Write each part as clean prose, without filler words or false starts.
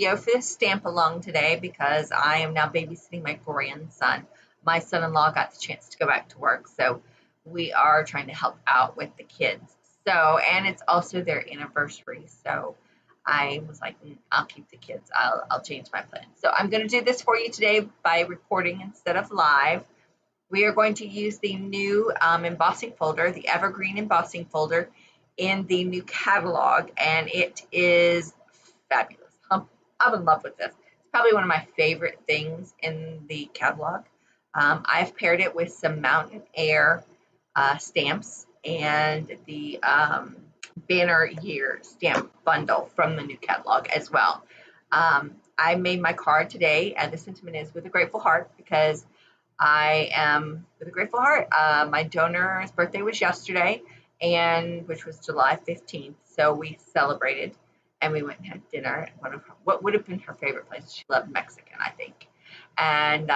Video for this stamp along today because I am now babysitting my grandson. My son-in-law got the chance to go back to work, so we are trying to help out with the kids. And it's also their anniversary, so I was like, I'll keep the kids. I'll change my plan. So I'm going to do this for you today by recording instead of live. We are going to use the new embossing folder, the Evergreen embossing folder in the new catalog, and it is fabulous. I'm in love with this. It's probably one of my favorite things in the catalog. I've paired it with some Mountain Air stamps and the Banner Year stamp bundle from the new catalog as well. I made my card today, and the sentiment is with a grateful heart because I am with a grateful heart. My donor's birthday was yesterday, and which was July 15th, so we celebrated. And we went and had dinner at what would have been her favorite place. She loved Mexican, I think. And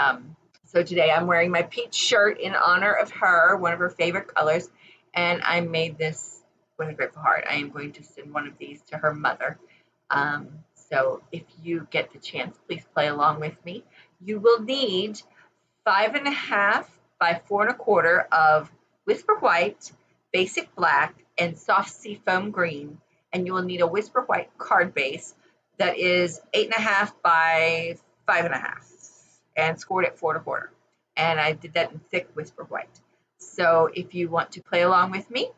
so today I'm wearing my peach shirt in honor of her, one of her favorite colors. And I made this with a grateful heart. I am going to send one of these to her mother. So if you get the chance, please play along with me. You will need 5.5 by 4.25 of Whisper White, Basic Black, and Soft Seafoam Green. And you will need a Whisper White card base that is 8.5 by 5.5 and scored at 4.25. And I did that in thick Whisper White. So if you want to play along with me,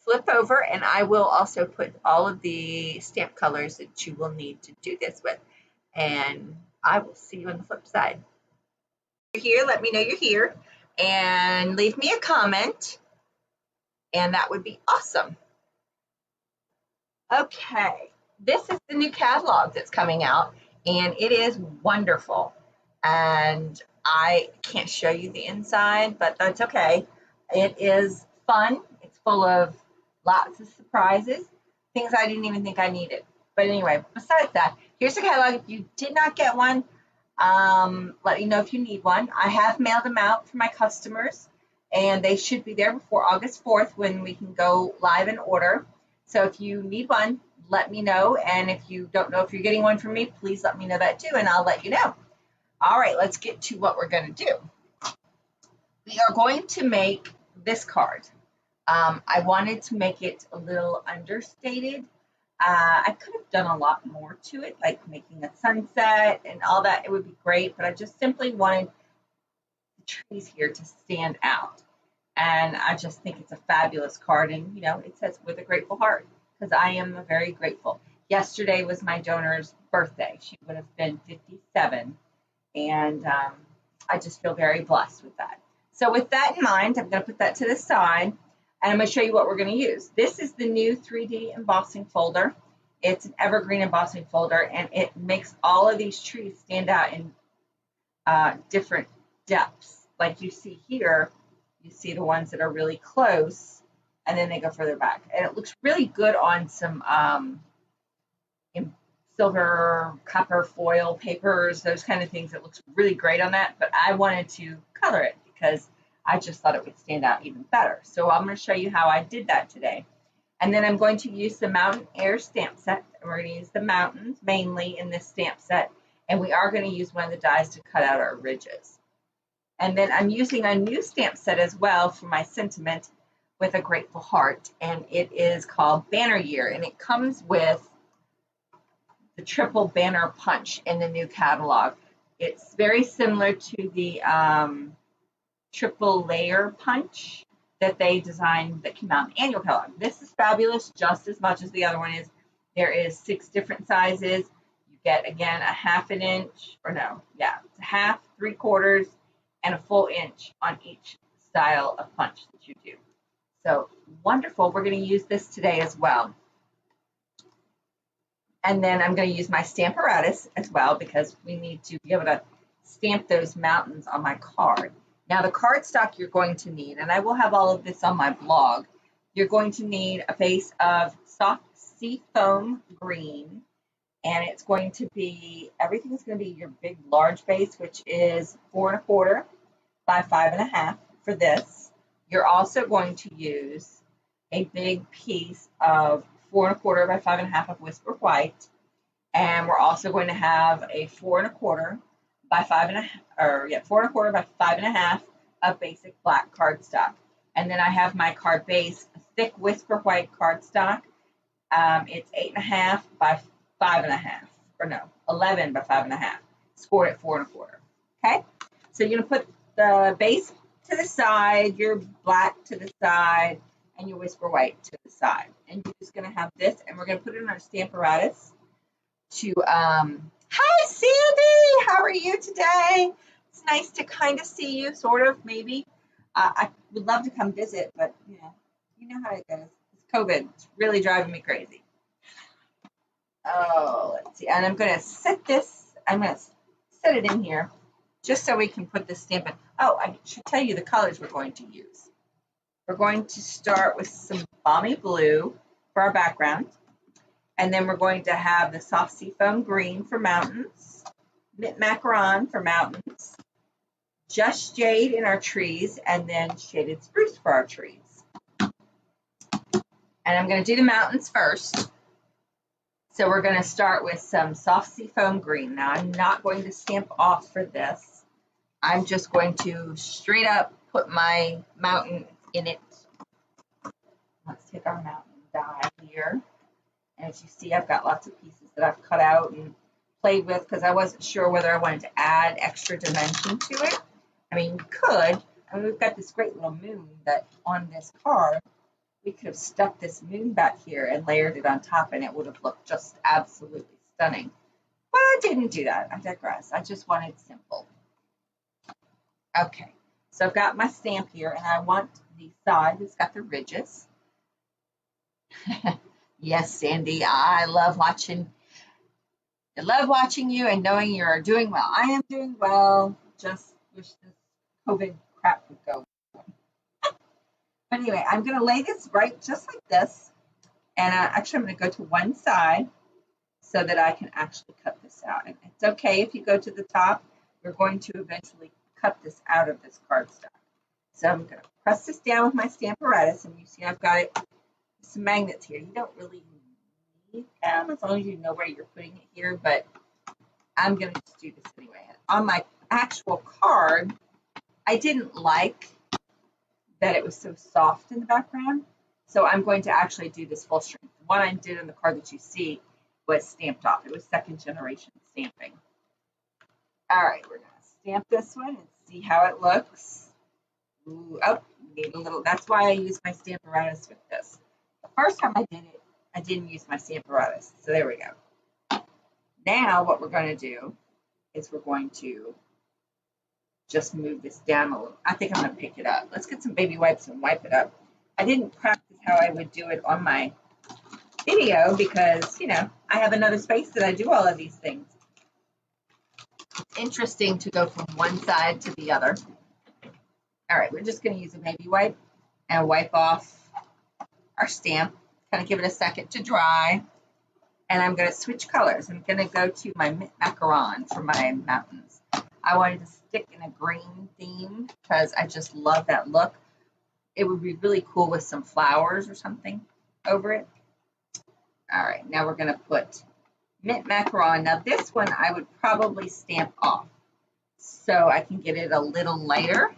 flip over, and I will also put all of the stamp colors that you will need to do this with. And I will see you on the flip side. If you're here, let me know you're here and leave me a comment, and that would be awesome. Okay, this is the new catalog that's coming out, and it is wonderful. And I can't show you the inside, but that's okay. It is fun. It's full of lots of surprises, things I didn't even think I needed. But anyway, besides that, here's the catalog. If you did not get one, let me know if you need one. I have mailed them out for my customers, and they should be there before August 4th when we can go live and order. So if you need one, let me know. And if you don't know if you're getting one from me, please let me know that too, and I'll let you know. All right, let's get to what we're going to do. We are going to make this card. I wanted to make it a little understated. I could have done a lot more to it, like making a sunset and all that. It would be great, but I just simply wanted the trees here to stand out. And I just think it's a fabulous card. And, you know, it says with a grateful heart because I am very grateful. Yesterday was my donor's birthday. She would have been 57. And I just feel very blessed with that. So with that in mind, I'm going to put that to the side. And I'm going to show you what we're going to use. This is the new 3D embossing folder. It's an evergreen embossing folder. And it makes all of these trees stand out in different depths. Like you see here. You see the ones that are really close, and then they go further back. And it looks really good on some silver, copper foil papers, those kind of things. It looks really great on that, but I wanted to color it because I just thought it would stand out even better. So I'm going to show you how I did that today. And then I'm going to use the Mountain Air stamp set, and we're going to use the mountains mainly in this stamp set, and we are going to use one of the dies to cut out our ridges. And then I'm using a new stamp set as well for my sentiment with a grateful heart. And it is called Banner Year. And it comes with the triple banner punch in the new catalog. It's very similar to the triple layer punch that they designed that came out in the annual catalog. This is fabulous just as much as the other one is. There is 6 different sizes. You get, again, a 1/2 inch, or no, yeah, it's a 1/2, 3/4, and a full inch on each style of punch that you do. So wonderful. We're going to use this today as well. And then I'm going to use my Stamparatus as well because we need to be able to stamp those mountains on my card. Now the cardstock you're going to need, and I will have all of this on my blog, you're going to need a base of soft seafoam green, and it's going to be, everything's going to be your big large base, which is 4.25 by 5.5 for this. You're also going to use a big piece of 4.25 by 5.5 of Whisper White, And we're also going to have a 4¼ by 5½, or yeah, 4¼ by 5½ of basic black cardstock. And then I have my card base, a thick whisper white cardstock. It's 8½ by 5½, or no, 11 by 5½, scored at 4¼ Okay, so you're gonna put the base to the side, your black to the side, and your whisper white to the side. And you're just gonna have this, and we're gonna put it in our Stamparatus to, hi Sandy, how are you today? It's nice to kind of see you, sort of, maybe. I would love to come visit, but you know how it goes. It's COVID, it's really driving me crazy. Oh, let's see, and I'm gonna set it in here, just so we can put the stamp in. Oh, I should tell you the colors we're going to use. We're going to start with some Balmy Blue for our background. And then we're going to have the soft seafoam green for mountains, Macaron for mountains, just Jade in our trees, and then Shaded Spruce for our trees. And I'm going to do the mountains first. So we're going to start with some soft seafoam green. Now I'm not going to stamp off for this. I'm just going to straight up put my mountain in it. Let's take our mountain die here. And as you see, I've got lots of pieces that I've cut out and played with because I wasn't sure whether I wanted to add extra dimension to it. I mean, you could. I mean, we've got this great little moon that on this card, we could have stuck this moon back here and layered it on top, and it would have looked just absolutely stunning. But I didn't do that. I digress. I just wanted simple. Okay, so I've got my stamp here, and I want the side that's got the ridges. Yes, Sandy, I love watching you and knowing you're doing well. I am doing well. Just wish this COVID crap would go. But anyway, I'm going to lay this right just like this. And actually, I'm going to go to one side so that I can actually cut this out. And it's okay if you go to the top. We're going to eventually cut this out of this cardstock. So I'm going to press this down with my Stamparatus, and you see I've got it. Some magnets here. You don't really need them as long as you know where you're putting it here, but I'm going to just do this anyway. On my actual card, I didn't like that it was so soft in the background, so I'm going to actually do this full strength. The one I did on the card that you see was stamped off. It was second generation stamping. All right, we're going to stamp this one and see how it looks. Ooh, oh, need a little. That's why I use my Stamparatus with this. The first time I did it, I didn't use my Stamparatus. So there we go. Now what we're going to do is we're going to just move this down a little. I think I'm going to pick it up. Let's get some baby wipes and wipe it up. I didn't practice how I would do it on my video because, I have another space that I do all of these things. It's interesting to go from one side to the other. All right, we're just going to use a baby wipe and wipe off our stamp, kind of give it a second to dry. And I'm going to switch colors. I'm going to go to my Macaron for my mountains. I wanted to stick in a green theme because I just love that look. It would be really cool with some flowers or something over it. All right, now we're going to put Mint Macaron. Now this one I would probably stamp off so I can get it a little lighter.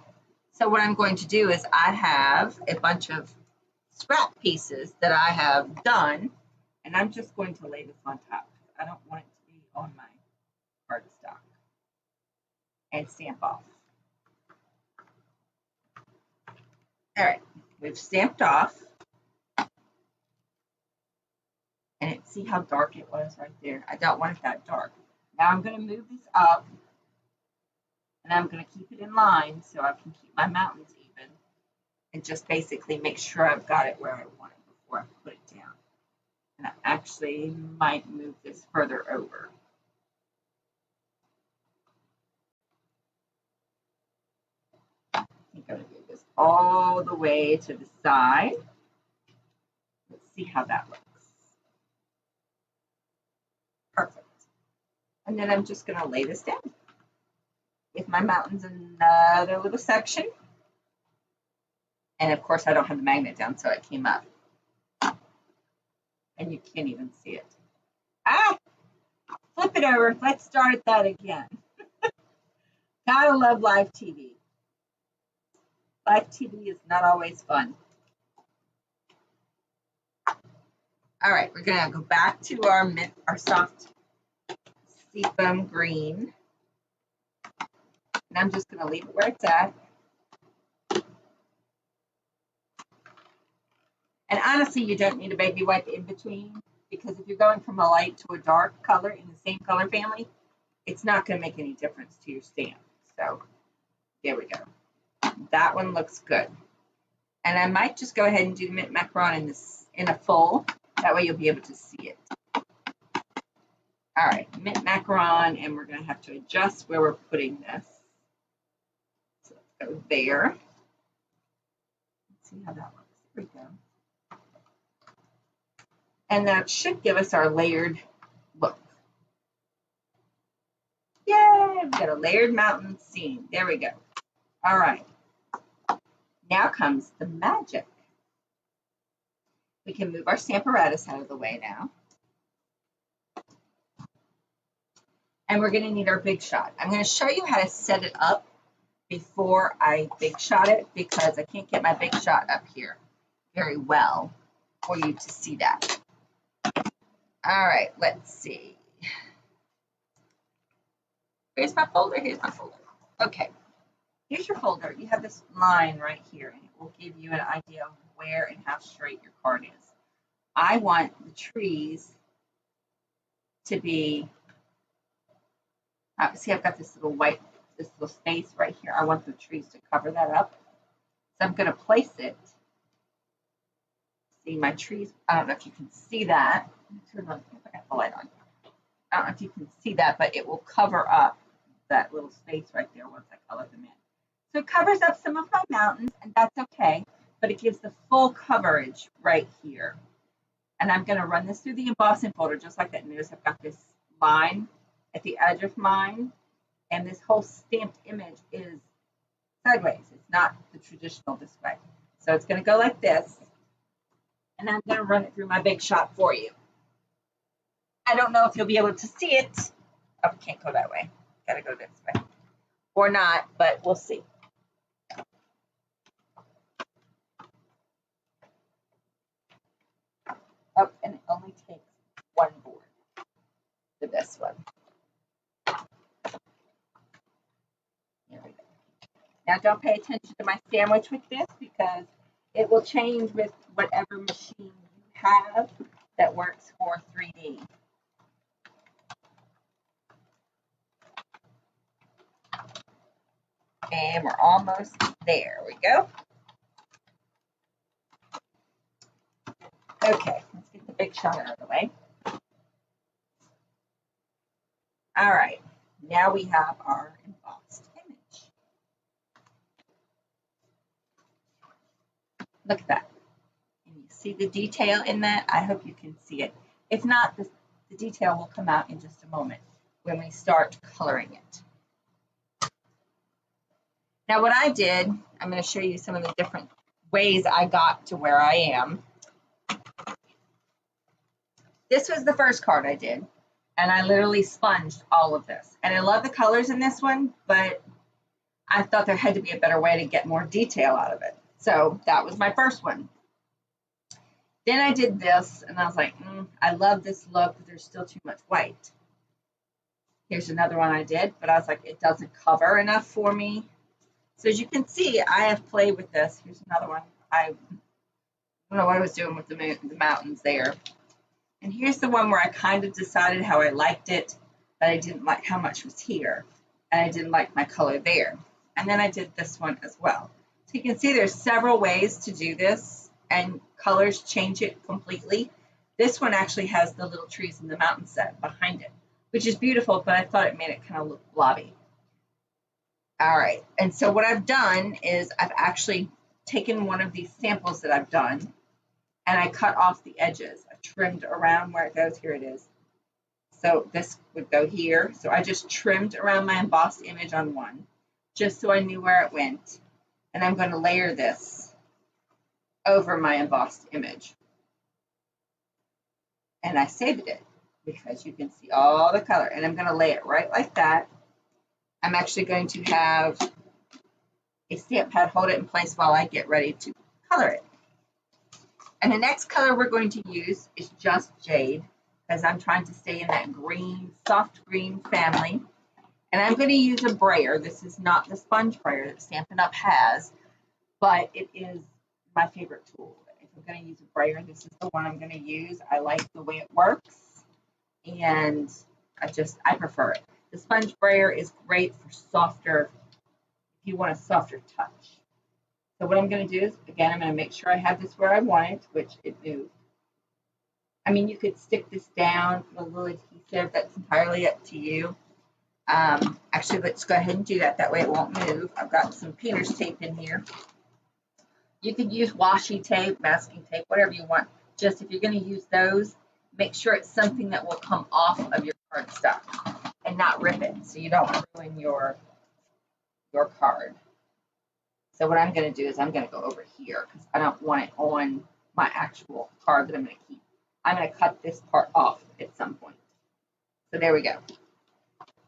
So what I'm going to do is I have a bunch of scrap pieces that I have done, and I'm just going to lay this on top. I don't want it to be on my cardstock. And stamp off. All right, we've stamped off. And see how dark it was right there? I don't want it that dark. Now I'm going to move this up, and I'm going to keep it in line so I can keep my mountains even, and just basically make sure I've got it where I want it before I put it down. And I actually might move this further over. I think I'm going to move this all the way to the side. Let's see how that looks. Perfect. And then I'm just going to lay this down. Give my mountains another little section. And of course, I don't have the magnet down, so it came up. And you can't even see it. Ah! flip it over. Let's start that again. Gotta love live TV. Live TV is not always fun. All right, we're gonna go back to our soft seafoam green. And I'm just gonna leave it where it's at. And honestly, you don't need a baby wipe in between, because if you're going from a light to a dark color in the same color family, it's not gonna make any difference to your stamp. So there we go. That one looks good. And I might just go ahead and do the mint macaron in a full. That way you'll be able to see it. All right, mint macaron, and we're going to have to adjust where we're putting this. So let's go there. Let's see how that looks. Here we go. And that should give us our layered look. Yay, we've got a layered mountain scene. There we go. All right. Now comes the magic. We can move our Stamparatus out of the way now. And we're going to need our big shot. I'm going to show you how to set it up before I big shot it, because I can't get my big shot up here very well for you to see that. All right, let's see. Here's my folder. Here's my folder. Okay. Here's your folder. You have this line right here, and it will give you an idea of where and how straight your card is. I want the trees to be, see, I've got this little space right here. I want the trees to cover that up. So I'm going to place it. See my trees. I don't know if you can see that. Turn on, I got the light on. I don't know if you can see that, but it will cover up that little space right there once I color them in. So it covers up some of my mountains, and that's okay, but it gives the full coverage right here. And I'm going to run this through the embossing folder just like that. Notice I've got this line at the edge of mine, and this whole stamped image is sideways. It's not the traditional this way. So it's going to go like this, and I'm going to run it through my big shot for you. I don't know if you'll be able to see it. Oh, can't go that way. Got to go this way. Or not, but we'll see. Oh, and it only takes one board for this one. Here we go. Now don't pay attention to my sandwich with this, because it will change with whatever machine you have that works for 3D. And we're almost there. We go. Okay, let's get the big shot out of the way. All right, now we have our embossed image. Look at that. Can you see the detail in that? I hope you can see it. If not, the detail will come out in just a moment when we start coloring it. Now what I did, I'm going to show you some of the different ways I got to where I am. This was the first card I did, and I literally sponged all of this. And I love the colors in this one, but I thought there had to be a better way to get more detail out of it. So that was my first one. Then I did this, and I was like, I love this look, but there's still too much white. Here's another one I did, but I was like, it doesn't cover enough for me. So as you can see, I have played with this. Here's another one. I don't know what I was doing with the mountains there. And here's the one where I kind of decided how I liked it, but I didn't like how much was here. And I didn't like my color there. And then I did this one as well. So you can see there's several ways to do this, and colors change it completely. This one actually has the little trees in the mountain set behind it, which is beautiful, but I thought it made it kind of look blobby. All right, and so what I've done is I've actually taken one of these samples that I've done, and I cut off the edges. I trimmed around where it goes. Here it is. So this would go here. So I just trimmed around my embossed image on one, just so I knew where it went. And I'm going to layer this over my embossed image. And I saved it. because you can see all the color. And I'm going to lay it right like that. I'm actually going to have a stamp pad hold it in place while I get ready to color it. And the next color we're going to use is just Jade, because I'm trying to stay in that green, soft green family. And I'm going to use a brayer. This is not the sponge brayer that Stampin' Up! Has, but it is my favorite tool. If I'm going to use a brayer, this is the one I'm going to use. I like the way it works, and I prefer it. The sponge brayer is great for softer, if you want a softer touch. So what I'm going to do is, again, I'm going to make sure I have this where I want it, which it moved. I mean, you could stick this down with a little adhesive. That's entirely up to you. Actually, let's go ahead and do that. That way it won't move. I've got some painter's tape in here. You could use washi tape, masking tape, whatever you want. Just if you're going to use those, make sure it's something that will come off of your cardstock and not rip it, so you don't ruin your card. So what I'm going to do is I'm going to go over here because I don't want it on my actual card that I'm going to keep. I'm going to cut this part off at some point. So there we go.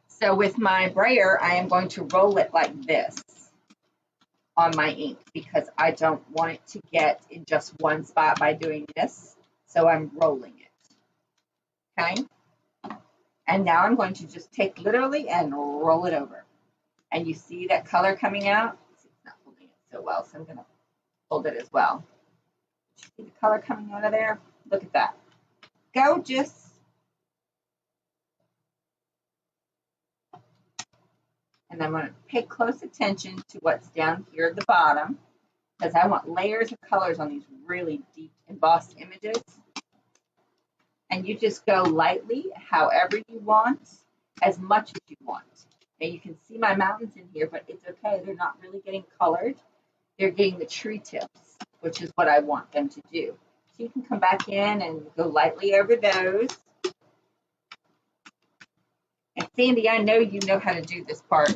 So with my brayer, I am going to roll it like this on my ink because I don't want it to get in just one spot by doing this. So I'm rolling it. Okay. And now I'm going to just take literally and roll it over. And you see that color coming out? It's not holding it so well, so I'm going to hold it as well. See the color coming out of there? Look at that. Gorgeous. And I'm going to pay close attention to what's down here at the bottom because I want layers of colors on these really deep embossed images. And you just go lightly, however you want, as much as you want. And you can see my mountains in here, but it's okay. They're not really getting colored. They're getting the tree tips, which is what I want them to do. So you can come back in and go lightly over those. And Sandy, I know you know how to do this part.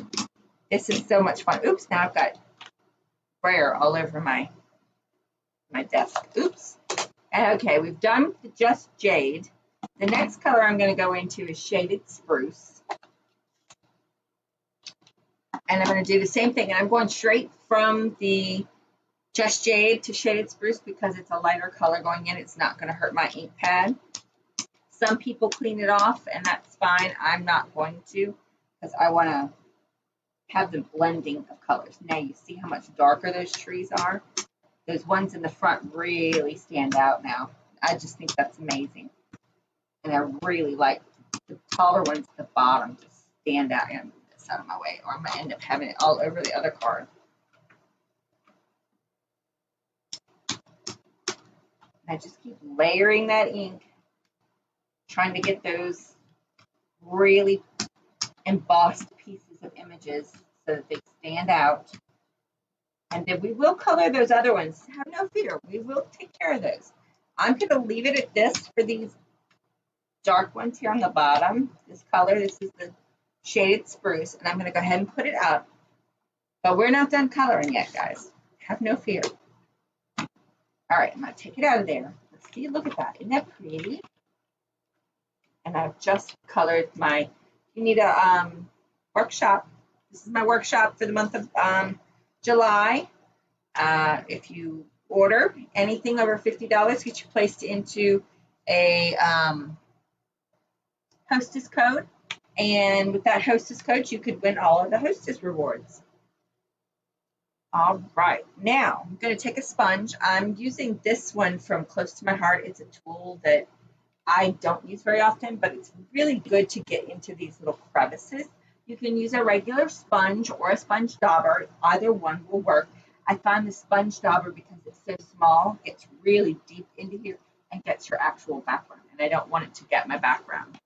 This is so much fun. Oops, now I've got brayer all over my desk. Oops. Okay, we've done just Jade. The next color I'm going to go into is Shaded Spruce. And I'm going to do the same thing. And I'm going straight from the Just Jade to Shaded Spruce because it's a lighter color going in. It's not going to hurt my ink pad. Some people clean it off, and that's fine. I'm not going to because I want to have the blending of colors. Now you see how much darker those trees are. Those ones in the front really stand out now. I just think that's amazing. And I really like the taller ones at the bottom to stand out. And move this out of my way, or I'm going to end up having it all over the other card. And I just keep layering that ink, trying to get those really embossed pieces of images so that they stand out. And then we will color those other ones. Have no fear. We will take care of those. I'm going to leave it at this for these dark ones here on the bottom. This color, this is the Shaded Spruce. And I'm going to go ahead and put it up. But we're not done coloring yet, guys. Have no fear. All right, I'm going to take it out of there. Let's see. Look at that. Isn't that pretty? And I've just colored my, you need a workshop. This is my workshop for the month of July. If you order anything over $50, get you placed into a hostess code. And with that hostess code, you could win all of the hostess rewards. All right, now I'm going to take a sponge. I'm using this one from Close to My Heart. It's a tool that I don't use very often, but it's really good to get into these little crevices. You can use a regular sponge or a sponge dauber. Either one will work. I find the sponge dauber, because it's so small, gets really deep into here and gets your actual background. And I don't want it to get my background.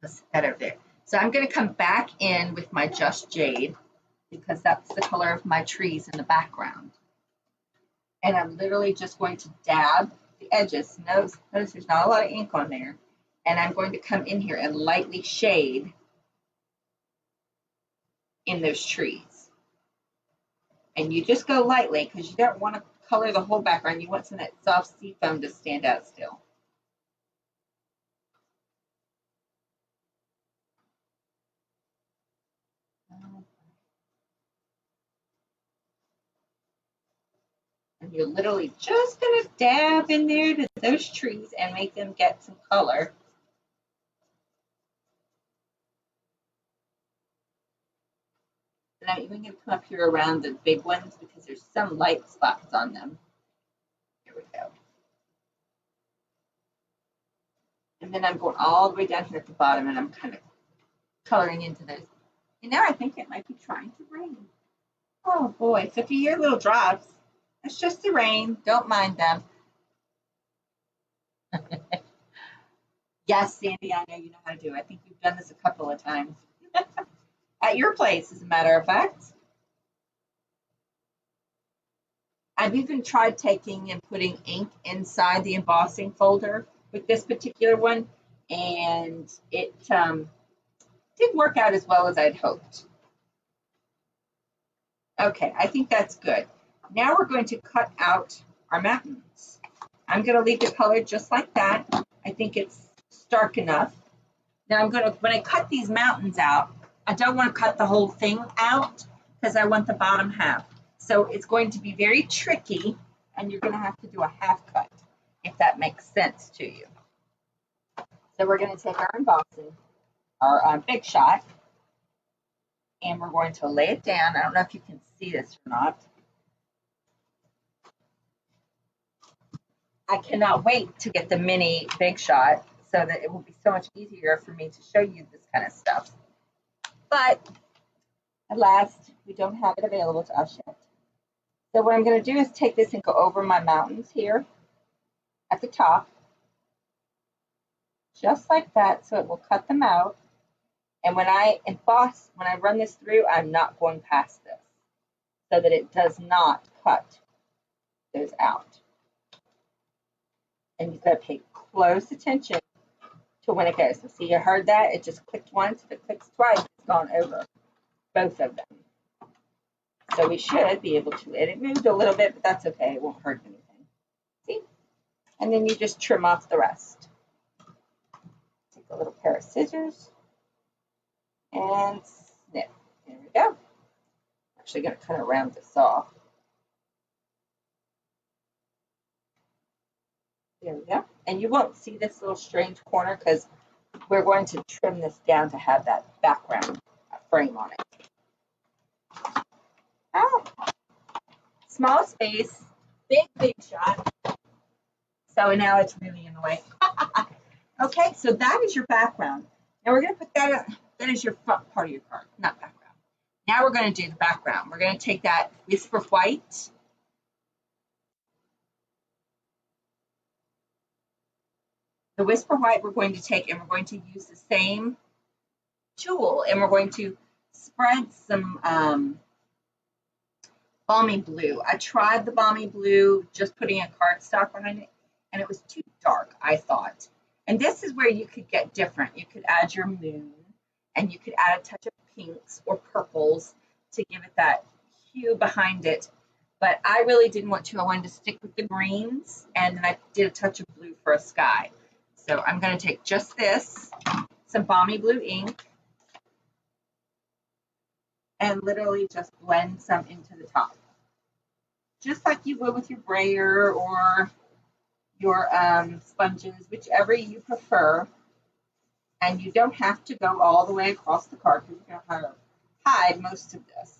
Let's set that over there. So I'm going to come back in with my Just Jade, because that's the color of my trees in the background. And I'm literally just going to dab the edges. Notice there's not a lot of ink on there. And I'm going to come in here and lightly shade in those trees. And you just go lightly because you don't want to color the whole background. You want some of that soft sea foam to stand out still. And you're literally just going to dab in there to those trees and make them get some color. And I'm even going to come up here around the big ones because there's some light spots on them. Here we go. And then I'm going all the way down here at the bottom and I'm kind of coloring into those. And now I think it might be trying to rain. Oh boy, so if you hear little drops, it's just the rain. Don't mind them. Yes, Sandy, I know you know how to do it. I think you've done this a couple of times. At your place, as a matter of fact. I've even tried taking and putting ink inside the embossing folder with this particular one, and it didn't work out as well as I'd hoped. Okay, I think that's good. Now we're going to cut out our mountains. I'm going to leave the color just like that. I think it's stark enough. Now I'm going to, when I cut these mountains out, I don't want to cut the whole thing out because I want the bottom half. So it's going to be very tricky, and you're going to have to do a half cut, if that makes sense to you. So we're going to take our embossing, our big shot, and we're going to lay it down. I don't know if you can see this or not. I cannot wait to get the mini big shot so that it will be so much easier for me to show you this kind of stuff. But at last, we don't have it available to us yet. So what I'm going to do is take this and go over my mountains here at the top, just like that, so it will cut them out. And when I emboss, when I run this through, I'm not going past this so that it does not cut those out. And you've got to pay close attention to when it goes. So see, you heard that? It just clicked once. If it clicks twice, it's gone over both of them. So we should be able to, and it moved a little bit, but that's okay. It won't hurt anything. See? And then you just trim off the rest. Take a little pair of scissors and snip. There we go. I'm actually going to kind of round this off. There we go. And you won't see this little strange corner because we're going to trim this down to have that background frame on it. Oh, small space, big shot. So now it's really in the way. Okay, so that is your background. Now we're going to put that is your front part of your card, not background. Now we're going to do the background. We're going to take that Whisper White. The Whisper White we're going to take and we're going to use the same tool and we're going to spread some Balmy Blue. I tried the Balmy Blue, just putting a cardstock behind it, and it was too dark, I thought. And this is where you could get different. You could add your moon, and you could add a touch of pinks or purples to give it that hue behind it. But I really didn't want to. I wanted to stick with the greens, and then I did a touch of blue for a sky. So I'm going to take just this, some Balmy Blue ink, and literally just blend some into the top. Just like you would with your brayer or your sponges, whichever you prefer. And you don't have to go all the way across the card because you're going to hide most of this.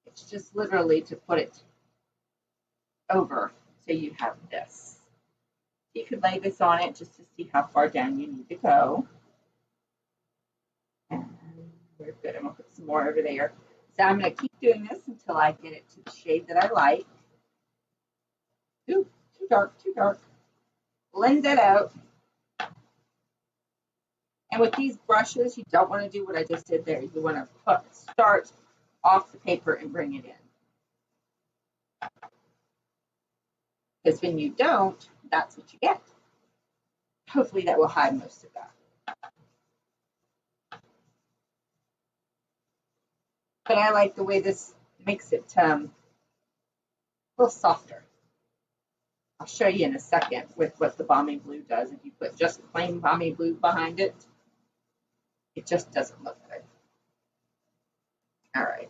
It's just literally to put it over so you have this. You could lay this on it just to see how far down you need to go. And we're good. I'm going to put some more over there. So I'm going to keep doing this until I get it to the shade that I like. Ooh, too dark, too dark. Blend that out. And with these brushes, you don't want to do what I just did there. You want to start off the paper and bring it in. Because when you don't, that's what you get. Hopefully that will hide most of that. But I like the way this makes it a little softer. I'll show you in a second with what the Balmy Blue does. If you put just plain Balmy Blue behind it, it just doesn't look good. All right.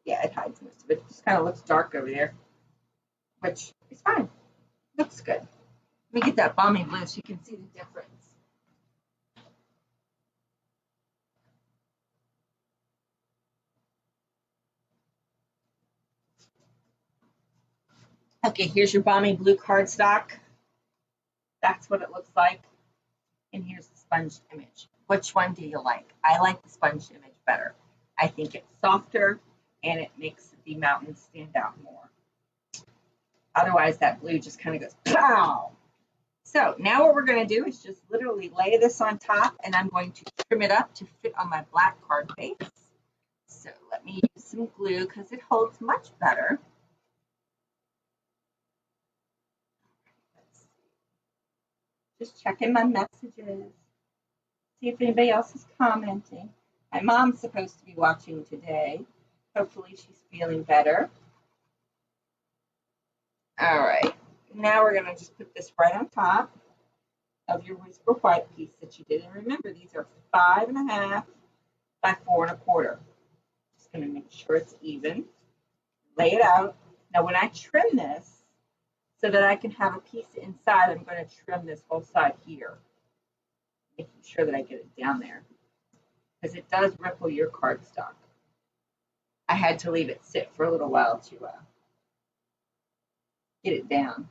Yeah, it hides most of it. It just kind of looks dark over there, which is fine. Looks good. Let me get that Balmy Blue so you can see the difference. Okay, here's your Balmy Blue cardstock. That's what it looks like. And here's the sponged image. Which one do you like? I like the sponged image better. I think it's softer and it makes the mountains stand out more. Otherwise, that blue just kind of goes pow. So now what we're going to do is just literally lay this on top, and I'm going to trim it up to fit on my black card base. So let me use some glue because it holds much better. Just checking my messages, see if anybody else is commenting. My mom's supposed to be watching today. Hopefully she's feeling better. All right, now we're going to just put this right on top of your whisper white piece that you did. And remember, these are 5.5 by 4 1/4. Just going to make sure it's even. Lay it out. Now, when I trim this, so that I can have a piece inside, I'm going to trim this whole side here, making sure that I get it down there, because it does ripple your cardstock. I had to leave it sit for a little while to get it down.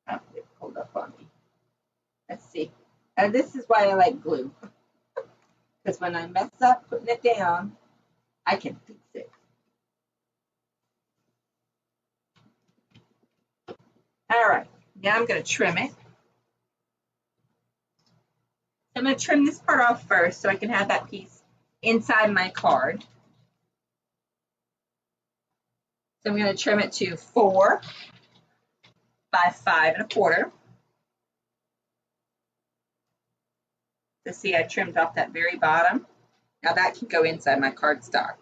Oh, it pulled up on me. Let's see. And this is why I like glue, because when I mess up putting it down, I can fix it. All right, now I'm going to trim it. I'm going to trim this part off first so I can have that piece inside my card. So I'm going to trim it to 4 by 5 1/4. So see, I trimmed off that very bottom. Now that can go inside my cardstock.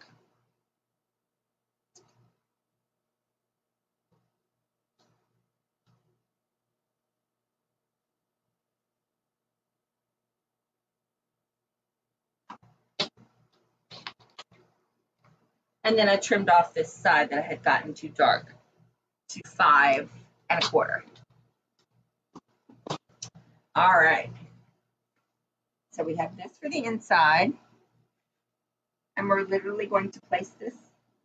And then I trimmed off this side that I had gotten too dark to 5 1/4. All right. So we have this for the inside. And we're literally going to place this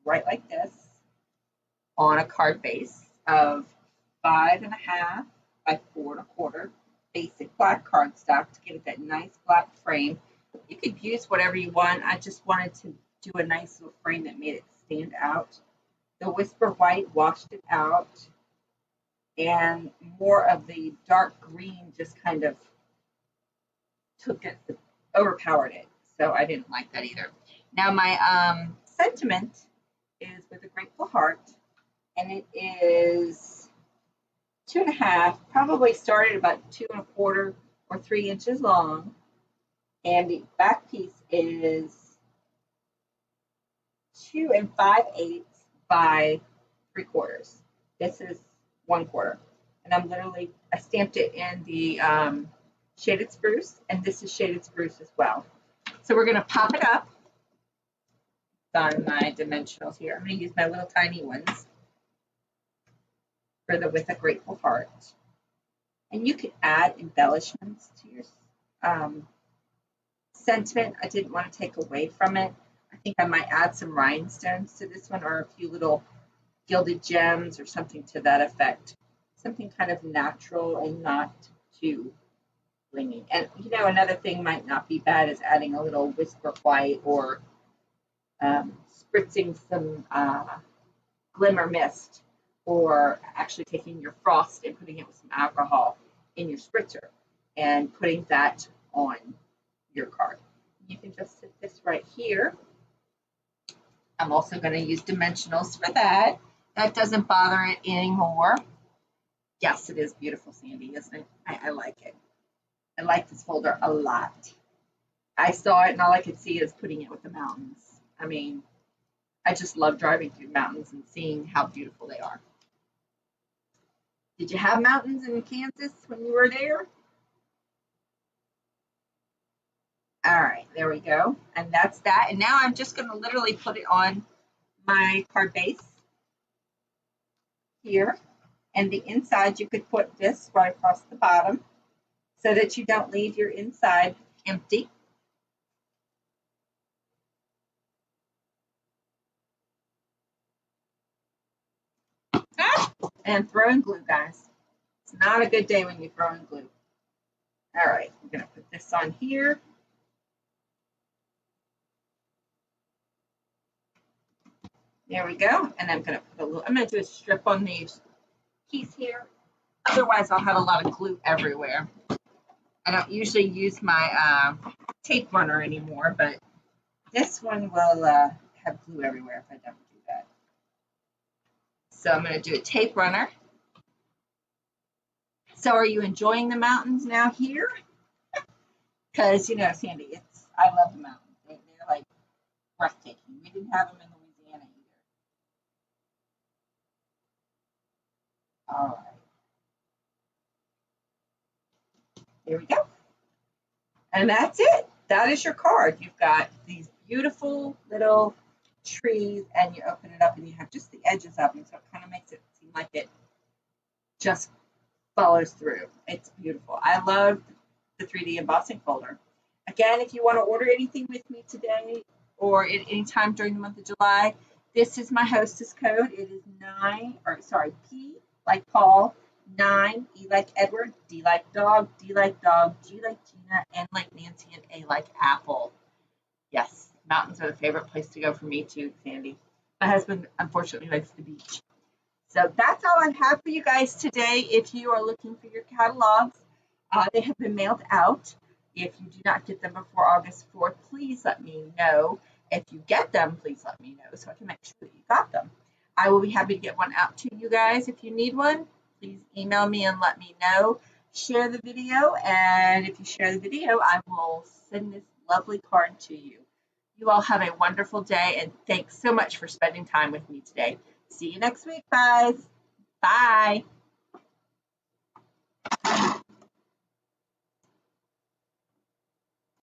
right like this on a card base of 5.5 by 4 1/4 basic black cardstock to give it that nice black frame. You could use whatever you want. I just wanted to do a nice little frame that made it stand out. The Whisper White washed it out, and more of the dark green just kind of took it, overpowered it. So I didn't like that either. Now my sentiment is with a grateful heart, and it is 2.5, probably started about 2 1/4 or 3 inches long, and the back piece is 2 5/8 by 3/4. This is 1/4, and I stamped it in the Shaded Spruce, and this is Shaded Spruce as well. So we're going to pop it up on my dimensionals here. I'm going to use my little tiny ones for the With a Grateful Heart. And you can add embellishments to your sentiment. I didn't want to take away from it. I think I might add some rhinestones to this one, or a few little gilded gems or something to that effect. Something kind of natural and not too blingy. And you know, another thing might not be bad is adding a little Whisper White, or spritzing some glimmer mist, or actually taking your frost and putting it with some alcohol in your spritzer and putting that on your card. You can just sit this right here. I'm also going to use dimensionals for that. That doesn't bother it anymore. Yes, it is beautiful, Sandy, isn't it? I like it. I like this folder a lot. I saw it and all I could see is putting it with the mountains. I mean, I just love driving through mountains and seeing how beautiful they are. Did you have mountains in Kansas when you were there? All right, there we go. And that's that. And now I'm just going to literally put it on my card base here. And the inside, you could put this right across the bottom so that you don't leave your inside empty. And throw in glue, guys. It's not a good day when you throw in glue. All right, I'm going to put this on here. There we go. And I'm going to put a little, I'm going to do a strip on these keys here. Otherwise, I'll have a lot of glue everywhere. I don't usually use my tape runner anymore, but this one will have glue everywhere if I don't do that. So I'm going to do a tape runner. So are you enjoying the mountains now here? Because, you know, Sandy, I love the mountains. They're like breathtaking. We didn't have them in Louisiana either. All right. There we go. And that's it. That is your card. You've got these beautiful little trees, and you open it up and you have just the edges of them. So it kind of makes it seem like it just follows through. It's beautiful. I love the 3D embossing folder. Again, if you want to order anything with me today or at any time during the month of July, this is my hostess code. It is P like Paul, 9, E like Edward, D like dog, G like Gina, N like Nancy, and A like Apple. Yes, mountains are the favorite place to go for me too, Sandy. My husband, unfortunately, likes the beach. So that's all I have for you guys today. If you are looking for your catalogs, they have been mailed out. If you do not get them before August 4th, please let me know. If you get them, please let me know so I can make sure that you got them. I will be happy to get one out to you guys. If you need one, please email me and let me know. Share the video, and if you share the video, I will send this lovely card to you. You all have a wonderful day, and thanks so much for spending time with me today. See you next week, guys. Bye.